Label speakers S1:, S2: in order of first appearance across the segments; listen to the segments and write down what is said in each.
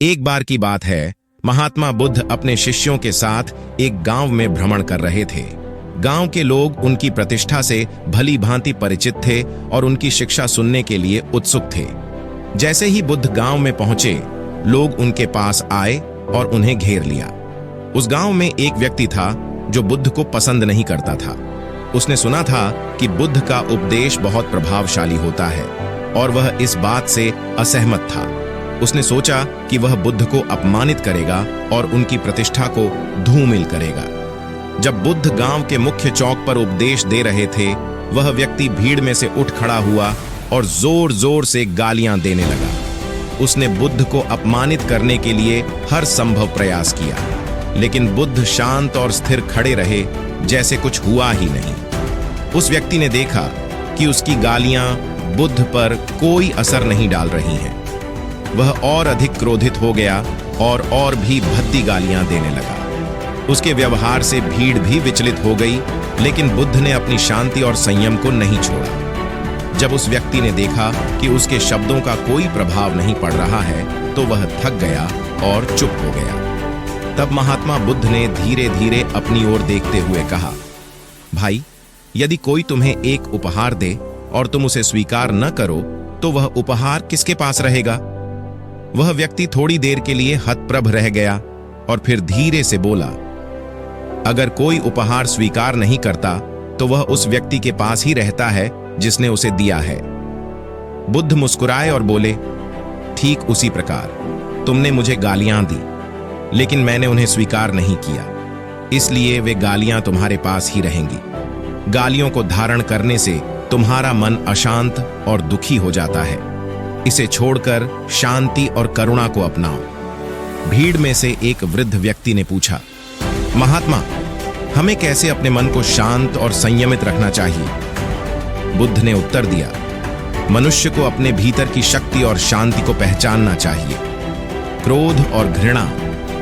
S1: एक बार की बात है, महात्मा बुद्ध अपने शिष्यों के साथ एक गांव में भ्रमण कर रहे थे। गांव के लोग उनकी प्रतिष्ठा से भली भांति परिचित थे और उनकी शिक्षा सुनने के लिए उत्सुक थे। जैसे ही बुद्ध गांव में पहुंचे, लोग उनके पास आए और उन्हें घेर लिया। उस गांव में एक व्यक्ति था जो बुद्ध को पसंद नहीं करता था। उसने सुना था कि बुद्ध का उपदेश बहुत प्रभावशाली होता है और वह इस बात से असहमत था। उसने सोचा कि वह बुद्ध को अपमानित करेगा और उनकी प्रतिष्ठा को धूमिल करेगा। जब बुद्ध गांव के मुख्य चौक पर उपदेश दे रहे थे, वह व्यक्ति भीड़ में से उठ खड़ा हुआ और जोर जोर से गालियां देने लगा। उसने बुद्ध को अपमानित करने के लिए हर संभव प्रयास किया, लेकिन बुद्ध शांत और स्थिर खड़े रहे, जैसे कुछ हुआ ही नहीं। उस व्यक्ति ने देखा कि उसकी गालियां बुद्ध पर कोई असर नहीं डाल रही हैं। वह और अधिक क्रोधित हो गया और भी भद्दी गालियां देने लगा। उसके व्यवहार से भीड़ भी विचलित हो गई, लेकिन बुद्ध ने अपनी शांति और संयम को नहीं छोड़ा। जब उस व्यक्ति ने देखा कि उसके शब्दों का कोई प्रभाव नहीं पड़ रहा है, तो वह थक गया और चुप हो गया। तब महात्मा बुद्ध ने धीरे धीरे अपनी ओर देखते हुए कहा, भाई, यदि कोई तुम्हें एक उपहार दे और तुम उसे स्वीकार न करो, तो वह उपहार किसके पास रहेगा? वह व्यक्ति थोड़ी देर के लिए हतप्रभ रह गया और फिर धीरे से बोला, अगर कोई उपहार स्वीकार नहीं करता, तो वह उस व्यक्ति के पास ही रहता है जिसने उसे दिया है। बुद्ध मुस्कुराए और बोले, ठीक उसी प्रकार तुमने मुझे गालियां दी, लेकिन मैंने उन्हें स्वीकार नहीं किया, इसलिए वे गालियां तुम्हारे पास ही रहेंगी। गालियों को धारण करने से तुम्हारा मन अशांत और दुखी हो जाता है। इसे छोड़कर शांति और करुणा को अपनाओ। भीड़ में से एक वृद्ध व्यक्ति ने पूछा, महात्मा, हमें कैसे अपने मन को शांत और संयमित रखना चाहिए? बुद्ध ने उत्तर दिया, मनुष्य को अपने भीतर की शक्ति और शांति को पहचानना चाहिए। क्रोध और घृणा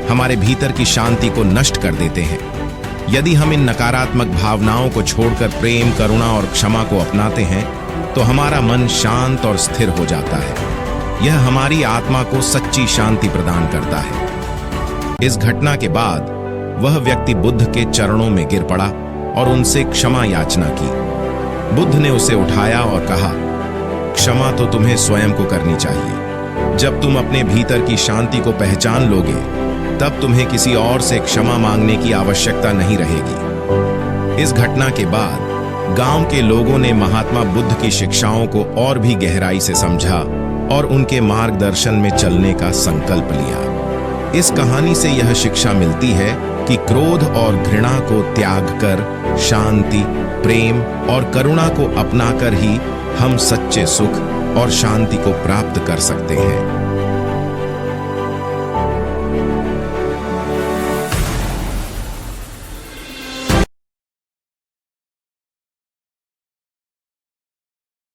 S1: हमारे भीतर की शांति को नष्ट कर देते हैं। यदि हम इन नकारात्मक भावनाओं को छोड़कर प्रेम, करुणा और क्षमा को अपनाते हैं, तो हमारा मन शांत और स्थिर हो जाता है। यह हमारी आत्मा को सच्ची शांति प्रदान करता है। इस घटना के बाद वह व्यक्ति बुद्ध के चरणों में गिर पड़ा और उनसे क्षमा याचना की। बुद्ध ने उसे उठाया और कहा, क्षमा तो तुम्हें स्वयं को करनी चाहिए। जब तुम अपने भीतर की शांति को पहचान लोगे, तब तुम्हें किसी और से क्षमा मांगने की आवश्यकता नहीं रहेगी। इस घटना के बाद गांव के लोगों ने महात्मा बुद्ध की शिक्षाओं को और भी गहराई से समझा और उनके मार्गदर्शन में चलने का संकल्प लिया। इस कहानी से यह शिक्षा मिलती है कि क्रोध और घृणा को त्याग कर शांति, प्रेम और करुणा को अपनाकर ही हम सच्चे सुख और शांति को प्राप्त कर सकते हैं।